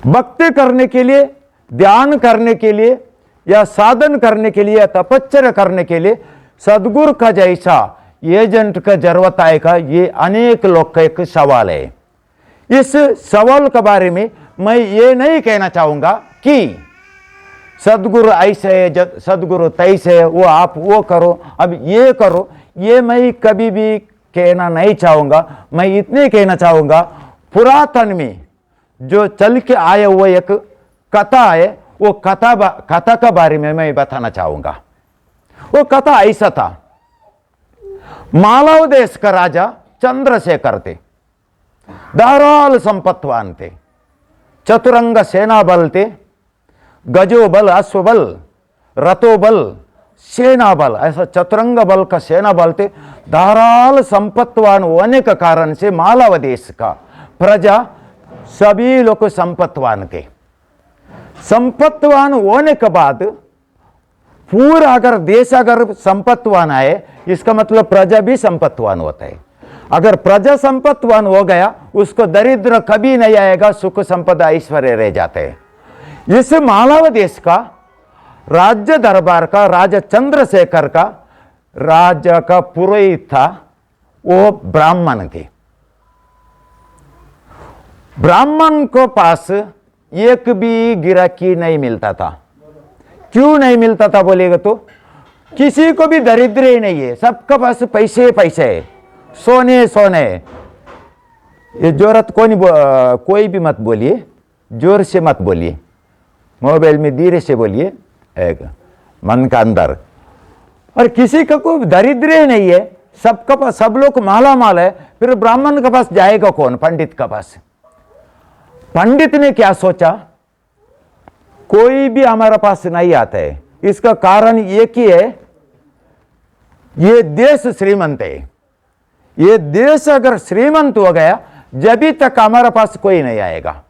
भक्ति करने के लिए, ध्यान करने के लिए, या साधन करने के लिए, या तपश्चर्या करने के लिए सदगुरु का जैसा एजेंट का जरूरत आएगा। ये अनेक लोग का एक सवाल है। इस सवाल के बारे में मैं ये नहीं कहना चाहूंगा कि सदगुरु ऐसे है, सदगुरु तैसे है, वो आप वो करो, अब ये करो, ये मैं कभी भी कहना नहीं चाहूंगा। मैं इतने कहना चाहूंगा, पुरातन में जो चल के आया वो एक कथा है, वो कथा के बारे में मैं बताना चाहूंगा। वो कथा ऐसा था, मालव देश का राजा चंद्रशेखर थे, धाराल संपत्तिवान थे, चतुरंग सेना बल थे, गजो बल, अश्व बल, रथो बल, सेना बल, ऐसा चतुरंग बल का सेना बल थे। धाराल संपत्तिवान होने के कारण से मालव देश का प्रजा सभी लोग संपत्तिवान के, संपत्तिवान होने के बाद पूरा अगर देश अगर संपत्तिवान आए, इसका मतलब प्रजा भी संपत्तिवान होता है। अगर प्रजा संपत्तिवान हो गया, उसको दरिद्र कभी नहीं आएगा, सुख संपदा ऐश्वर्य रह जाते हैं। इस मालव देश का राज्य दरबार का राजा चंद्रशेखर का राज्य का पुरोहित था, वो ब्राह्मण थे। ब्राह्मण को पास एक भी गिराकी नहीं मिलता था। क्यों नहीं मिलता था बोलेगा तो, किसी को भी दरिद्र ही नहीं है, सबके पास पैसे पैसे है, सोने सोने। ये जोरत कोई भी मत बोलिए, जोर से मत बोलिए, मोबाइल में धीरे से बोलिए, एक मन का अंदर। और किसी का कोई दरिद्र ही नहीं है, सबका पास, सब लोग माला माल है। फिर ब्राह्मण के पास जाएगा कौन? पंडित के पास। पंडित ने क्या सोचा, कोई भी हमारे पास नहीं आता है। इसका कारण एक ही है, ये देश श्रीमंत है। ये देश अगर श्रीमंत हो गया, जब तक हमारे पास कोई नहीं आएगा।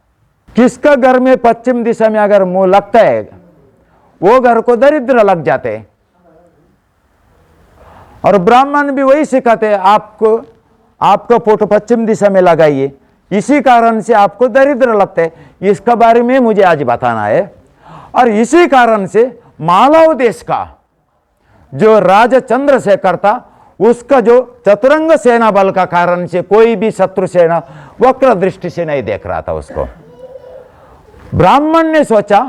किसका घर में पश्चिम दिशा में अगर मुंह लगता है, वो घर को दरिद्र लग जाते हैं। और ब्राह्मण भी वही सिखाते हैं, आपका फोटो पश्चिम दिशा में लगाइए, इसी कारण से आपको दरिद्र लगता है। इसके बारे में मुझे आज बताना है। और इसी कारण से मालव देश का जो राजा चंद्रशेखर था, उसका जो चतुरंग सेना बल का कारण से कोई भी शत्रु सेना वक्र दृष्टि से नहीं देख रहा था उसको। ब्राह्मण ने सोचा,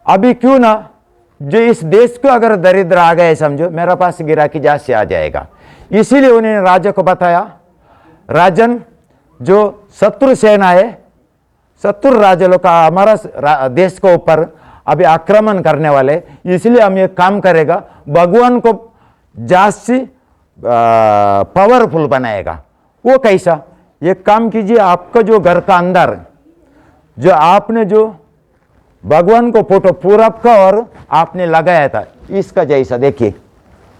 अभी क्यों ना जो इस देश को अगर दरिद्र आ गए, समझो मेरा पास गिराकी जा से आ जाएगा। इसीलिए उन्होंने राजा को बताया, राजन जो शत्रु सेना है, शत्रु राजा लोग का हमारा देश के ऊपर अभी आक्रमण करने वाले, इसलिए हम ये काम करेगा, भगवान को जास्ती पावरफुल बनाएगा। वो कैसा? ये काम कीजिए, आपका जो घर का अंदर जो आपने जो भगवान को फोटो पूरब का और आपने लगाया था, इसका जैसा देखिए,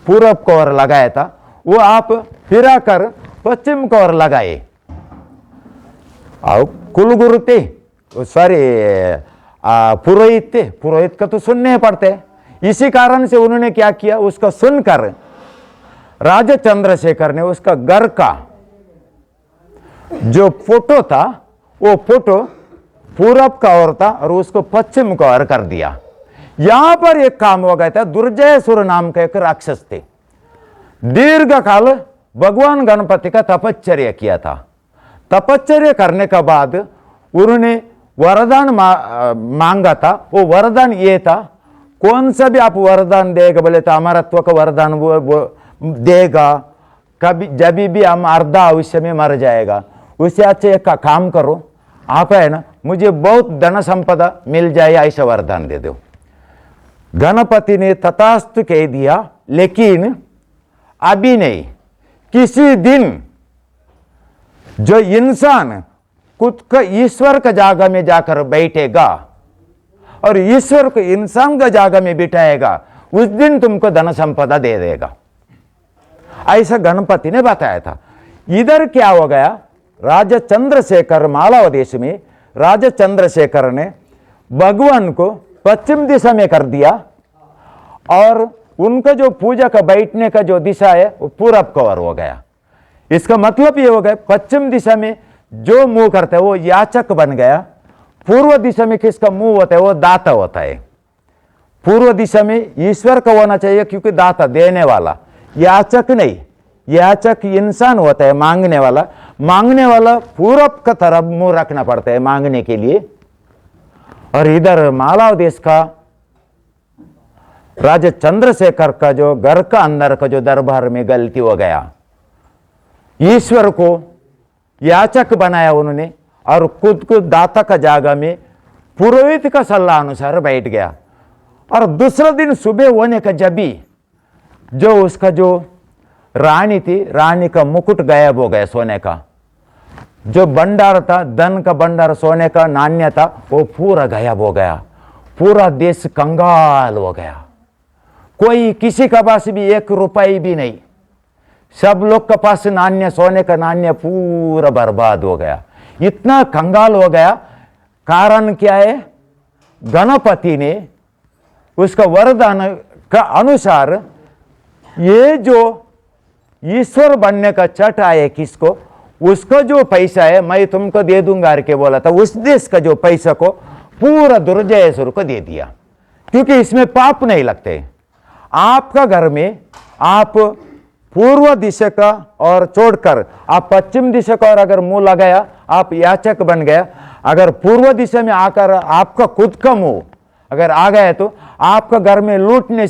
पूरब को और लगाया था, वो आप फिरा कर पश्चिम को और लगाए। कुलगुरु थे, सॉरी पुरोहित थे, पुरोहित का तो सुनने पड़ते। इसी कारण से उन्होंने क्या किया, उसका सुनकर राजा चंद्रशेखर ने उसका घर का जो फोटो था, वो फोटो पूरब का ओर था और उसको पश्चिम का ओर कर दिया। यहां पर एक काम हो गया था, दुर्जयसुर नाम का एक राक्षस थे, दीर्घ काल भगवान गणपति का तपश्चर्या किया था। तपश्चर्या करने के बाद उन्होंने वरदान मांगा था। वो वरदान ये था, कौन सा भी आप वरदान देगा बोले तो अमरत्व का वरदान वो देगा, कभी जब भी हम अर्धा आयुष्य में मर जाएगा, उससे अच्छे एक काम करो, आप है ना, मुझे बहुत धन संपदा मिल जाए, ऐसा वरदान दे दो। गणपति ने तथास्तु कह दिया, लेकिन अभी नहीं, किसी दिन जो इंसान खुद का ईश्वर का जागा में जाकर बैठेगा और ईश्वर को इंसान का जागा में बिठाएगा, उस दिन तुमको धन संपदा दे देगा, ऐसा गणपति ने बताया था। इधर क्या हो गया, राजा चंद्रशेखर, मालव देश में राजा चंद्रशेखर ने भगवान को पश्चिम दिशा में कर दिया और उनका जो पूजा का बैठने का जो दिशा है वो पूरब का ओर हो गया। इसका मतलब ये हो गया, पश्चिम दिशा में जो मुंह करता है वो याचक बन गया, पूर्व दिशा में किसका मुंह होता है? वो दाता होता है। पूर्व दिशा में ईश्वर का होना चाहिए, क्योंकि दाता देने वाला, याचक नहीं। याचक इंसान होता है, मांगने वाला। मांगने वाला पूर्व का तरफ मुंह रखना पड़ता है मांगने के लिए। और इधर मालवा देश का राजा चंद्रशेखर का जो घर का अंदर का जो दरबार में गलती हो गया, ईश्वर को याचक बनाया उन्होंने और खुद को दाता का जागा में पुरोहित का सलाह अनुसार बैठ गया। और दूसरा दिन सुबह होने का जब भी जो उसका जो रानी थी, रानी का मुकुट गायब हो गया सोने का, जो भंडार था, धन का भंडार, सोने का नाण्य था, वो पूरा गायब हो गया। पूरा देश कंगाल हो गया। कोई किसी का पास भी 1 रुपये भी नहीं। सब लोग के पास नाण्य, सोने का नाण्य पूरा बर्बाद हो गया। इतना कंगाल हो गया। कारण क्या है? गणपति ने उसका वरदान का अनुसार ये जो ईश्वर बनने का चट आए किसको, उसका जो पैसा है मैं तुमको दे दूंगा के बोला था, उस देश का जो पैसा को पूरा दुर्जयसुर को दे दिया, क्योंकि इसमें पाप नहीं लगते। आपका घर में आप पूर्व दिशा का और छोड़कर आप पश्चिम दिशा का और अगर मुंह लगाया, आप याचक बन गया। अगर पूर्व दिशा में आकर आपका खुद का मुंह अगर आ गया तो आपका घर में लूटने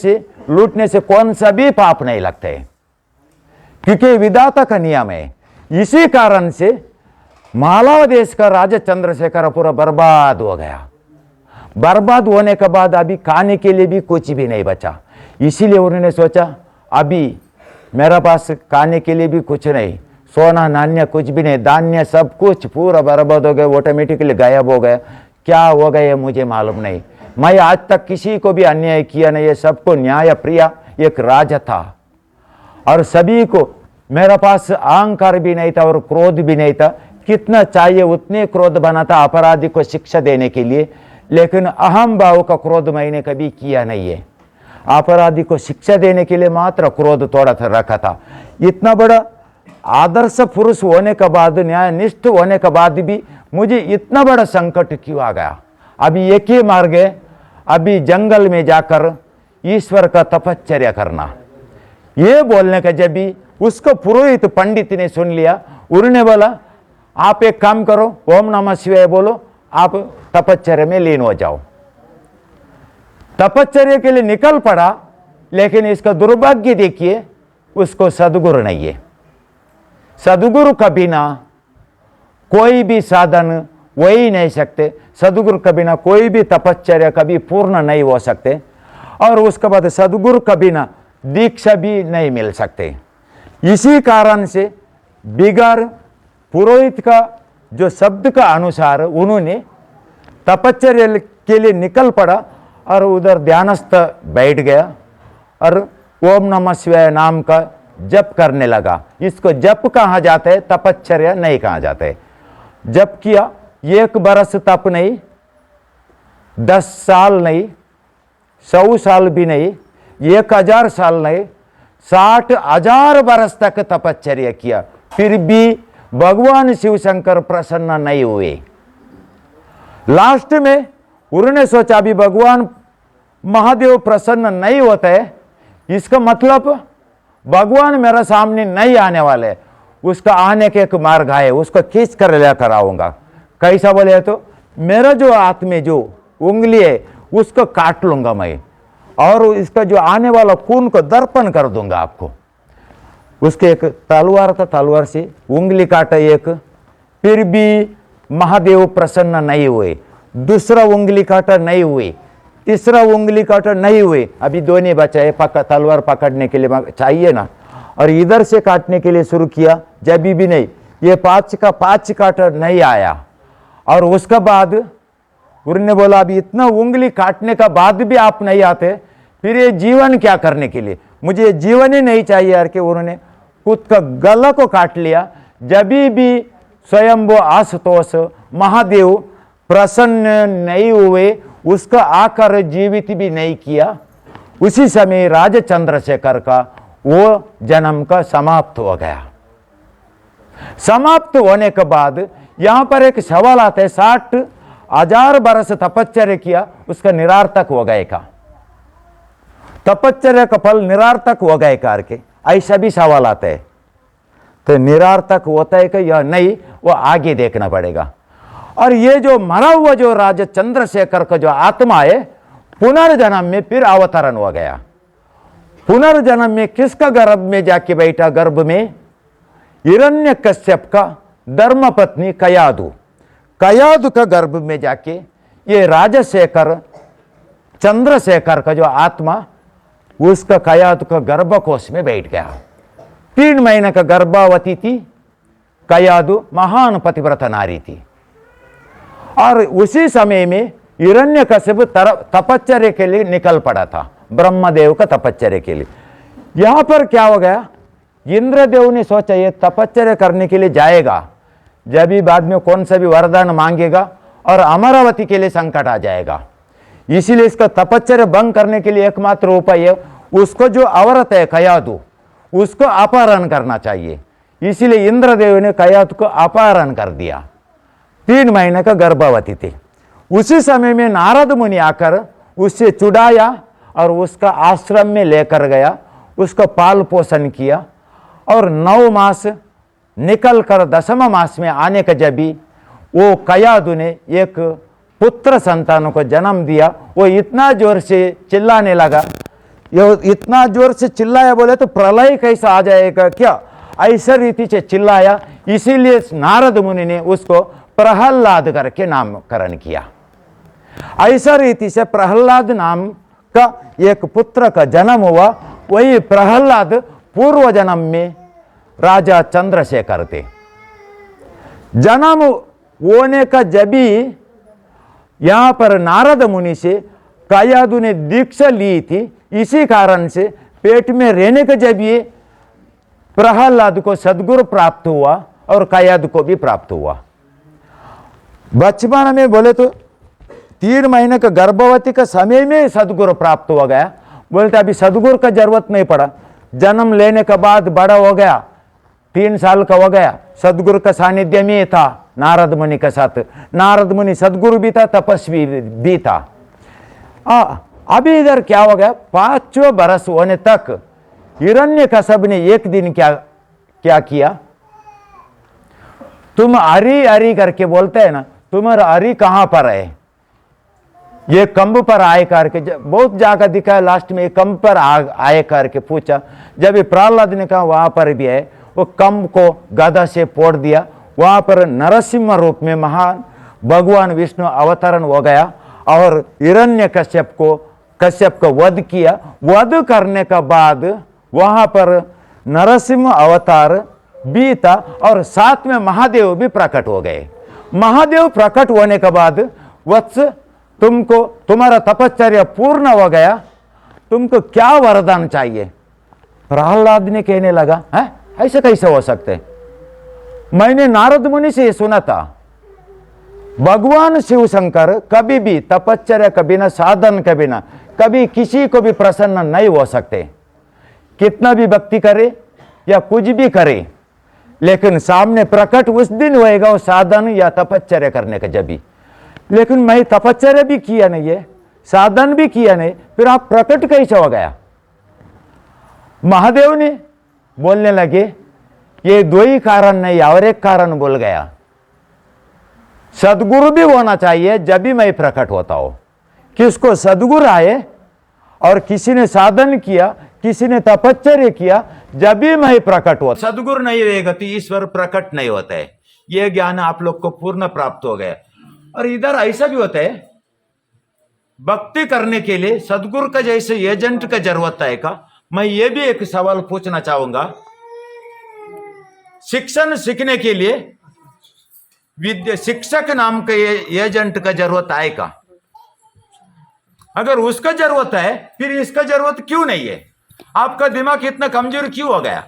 से कौन सा भी पाप नहीं लगते, क्योंकि विधाता का नियम है। इसी कारण से मालवा देश का राजा चंद्रशेखर पूरा बर्बाद हो गया। बर्बाद होने के बाद अभी खाने के लिए भी कुछ भी नहीं बचा। इसीलिए उन्होंने सोचा अभी मेरा पास खाने के लिए भी कुछ नहीं, सोना नान्य कुछ भी नहीं, धान्य सब कुछ पूरा बर्बाद हो गया, ऑटोमेटिकली गायब हो गया। क्या हो गया मुझे मालूम नहीं। मैं आज तक किसी को भी अन्याय किया नहीं है, सबको न्याय प्रिय एक राजा था और सभी को मेरा पास अहंकार भी नहीं था और क्रोध भी नहीं था। कितना चाहिए उतने क्रोध बना था अपराधी को शिक्षा देने के लिए, लेकिन अहम भाव का क्रोध मैंने कभी किया नहीं है। अपराधी को शिक्षा देने के लिए मात्र क्रोध थोड़ा सा रखा था। इतना बड़ा आदर्श पुरुष होने के बाद, न्यायनिष्ठ होने के बाद भी मुझे इतना बड़ा संकट क्यों आ गया? अभी एक ही मार्ग है, अभी जंगल में जाकर ईश्वर का तपश्चर्या करना। ये बोलने का जब भी उसको पुरोहित पंडित ने सुन लिया, उन्होंने बोला आप एक काम करो, ओम नमः शिवाय बोलो, आप तपश्चर्या में लीन हो जाओ। तपश्चर्या के लिए निकल पड़ा, लेकिन इसका दुर्भाग्य देखिए, उसको सदगुरु नहीं है। सदगुरु के बिना कोई भी साधन हो ही नहीं सकते। सदगुरु के बिना कोई भी तपश्चर्या कभी पूर्ण नहीं हो सकते, और उसके बाद सदगुरु के बिना दीक्षा भी नहीं मिल सकते। इसी कारण से बिगर पुरोहित का जो शब्द का अनुसार उन्होंने तपश्चर्या के लिए निकल पड़ा और उधर ध्यानस्थ बैठ गया और ओम नमः शिवाय नाम का जप करने लगा। इसको जप कहा जाता है, तपश्चर्या नहीं कहा जाता है। जप किया, 1 बरस तप नहीं, 10 साल नहीं, 100 साल भी नहीं, 1000 साल नहीं, 60,000 बरस तक तपश्चर्या किया, फिर भी भगवान शिव शंकर प्रसन्न नहीं हुए। लास्ट में उन्होंने सोचा अभी भगवान महादेव प्रसन्न नहीं होता है, इसका मतलब भगवान मेरे सामने नहीं आने वाले। उसका आने के एक मार्ग है, उसको खींच कर लेकर आऊंगा। कैसा बोले तो मेरा जो हाथ में जो उंगली है उसको काट लूंगा मैं, और इसका जो आने वाला खून को दर्पण कर दूंगा आपको। उसके एक तलवार था, तलवार से उंगली काटा एक, फिर भी महादेव प्रसन्न नहीं हुए। दूसरा उंगली काटा नहीं हुए, तीसरा उंगली काटा नहीं हुए, अभी दोनों बचाए। पक्का तलवार पकड़ने के लिए चाहिए ना, और इधर से काटने के लिए शुरू किया, जब भी नहीं, ये 5 का 5 काटा नहीं आया। और उसका बाद उन्होंने बोला अभी इतना उंगली काटने का बाद भी आप नहीं आते, फिर ये जीवन क्या करने के लिए, मुझे ये जीवन ही नहीं चाहिए यार। कि उन्होंने खुद का गला को काट लिया। जब भी स्वयंभू आशुतोष महादेव प्रसन्न नहीं हुए, उसका आकर जीवित भी नहीं किया। उसी समय राजा चंद्रशेखर का वो जन्म का समाप्त हो गया। समाप्त होने के बाद यहां पर एक सवाल आता है, 1000 बरस तपश्चर्या किया, उसका निरार्थक हो गए का, तपश्चर्या का फल निरार्थक हो गए करके ऐसा भी सवाल आता है। तो निरार्थक होता है कि या नहीं, वो आगे देखना पड़ेगा। और ये जो मरा हुआ जो राजा चंद्रशेखर का जो आत्मा है, पुनर्जन्म में फिर अवतरण हो गया। पुनर्जन्म में किसका गर्भ में जाके बैठा? गर्भ में हिरण्यकश्यप का धर्मपत्नी कयादु, कयादु का गर्भ में जाके ये राजशेखर चंद्रशेखर का जो आत्मा, उसका कयादु का गर्भकोश में बैठ गया। 3 महीने का गर्भवती थी कयादु, महान पतिव्रता नारी थी। और उसी समय में हिरण्यकश्यप तपश्चर्या के लिए निकल पड़ा था, ब्रह्मदेव का तपश्चर्या के लिए। यहां पर क्या हो गया? इंद्रदेव ने सोचा ये तपश्चर्या करने के लिए जाएगा, जब भी बाद में कौन सा भी वरदान मांगेगा और अमरावती के लिए संकट आ जाएगा, इसीलिए इसका तपश्चर्या भंग करने के लिए एकमात्र उपाय है, उसको जो औरत है कयादु, उसको अपहरण करना चाहिए। इसीलिए इंद्रदेव ने कयादु को अपहरण कर दिया। 3 महीने का गर्भवती थी। उसी समय में नारद मुनि आकर उससे चुड़ाया और उसका आश्रम में लेकर गया, उसका पाल पोषण किया। और 9 मास निकल कर 10वें मास में आने का जब भी वो कयादु ने एक पुत्र संतानों को जन्म दिया, वो इतना जोर से चिल्लाने लगा, ये इतना जोर से चिल्लाया, बोले तो प्रलय कैसा आ जाएगा क्या, ऐसा रीति से चिल्लाया। इसीलिए नारद मुनि ने उसको प्रहलाद करके नामकरण किया। ऐसा रीति से प्रहलाद नाम का एक पुत्र का जन्म हुआ। वही प्रहलाद पूर्व जन्म में राजा चंद्रशेखर थे। जन्म होने का जब भी यहां पर नारद मुनि से कयादु ने दीक्षा ली थी, इसी कारण से पेट में रहने का जब ये प्रहलाद को सद्गुरु प्राप्त हुआ और कयादु को भी प्राप्त हुआ। बचपन में बोले तो 3 महीने का गर्भवती का समय में सद्गुरु प्राप्त हो गया। बोलते अभी सद्गुरु का जरूरत नहीं पड़ा। जन्म लेने के बाद बड़ा हो गया, 3 साल का हो गया, सद्गुरु का सानिध्य में था नारद मुनि के साथ। नारद मुनि सद्गुरु भी था, तपस्वी भी था। अभी इधर क्या हो गया, 5 बरस होने तक हिरण्यकश्यप ने एक दिन क्या किया, तुम हरी हरी करके बोलते हैं ना, तुम्हारा हरी कहां पर है? ये कंब पर आए करके बहुत जगह दिखाया, लास्ट में कंब पर आए करके पूछा। जब ये प्रहलाद ने कहा वहां पर भी है, वो कंब को गदा से फोड़ दिया। वहां पर नरसिंह रूप में महान भगवान विष्णु अवतरण हो गया और हिरण्यकश्यप को वध किया। वध करने का बाद वहां पर नरसिंह अवतार भी था और साथ में महादेव भी प्रकट हो गए। महादेव प्रकट होने के बाद, वत्स तुम्हारा तपश्चर्या पूर्ण हो गया, तुमको क्या वरदान चाहिए? प्रहलाद ने कहने लगा, है ऐसे कैसे हो सकते? मैंने नारद मुनि से सुना था, भगवान शिव शंकर कभी भी तपश्चर्या के बिना, साधन के बिना कभी किसी को भी प्रसन्न नहीं हो सकते। कितना भी भक्ति करे या कुछ भी करे, लेकिन सामने प्रकट उस दिन होएगा वो साधन या तपश्चर्या करने का जब भी। लेकिन मैं तपश्चर्या भी किया नहीं है, साधन भी किया नहीं, फिर आप प्रकट कैसे हो गया? महादेव ने बोलने लगे, ये 2 ही कारण नहीं और एक कारण बोल गया, सदगुरु भी होना चाहिए जब भी मैं प्रकट होता हूं। किसको सदगुरु आए और किसी ने साधन किया, किसी ने तपश्चर्या किया, जब भी मैं प्रकट होता। सदगुरु नहीं रहेगा तो ईश्वर प्रकट नहीं होता है। यह ज्ञान आप लोग को पूर्ण प्राप्त हो गया। और इधर ऐसा भी होता है, भक्ति करने के लिए सदगुरु का जैसे एजेंट का जरूरत है का? मैं ये भी एक सवाल पूछना चाहूंगा, शिक्षण सीखने के लिए शिक्षक नाम के एजेंट का जरूरत है का? अगर उसका जरूरत है, फिर इसका जरूरत क्यों नहीं है? आपका दिमाग इतना कमजोर क्यों हो गया?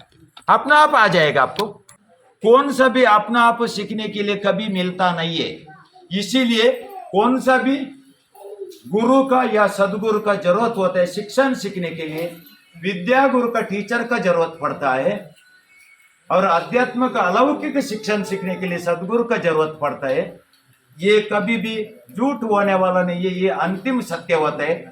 अपना आप आ जाएगा आपको। कौन सा भी अपना आप सीखने के लिए कभी मिलता नहीं है। इसीलिए कौन सा भी गुरु का या सदगुरु का जरूरत होता है। शिक्षण सीखने के लिए विद्या गुरु का, टीचर का जरूरत पड़ता है। और अध्यात्म का अलौकिक शिक्षण सीखने के लिए सदगुरु का जरूरत पड़ता है। ये कभी भी झूठ होने वाला नहीं है, ये अंतिम सत्य होता है।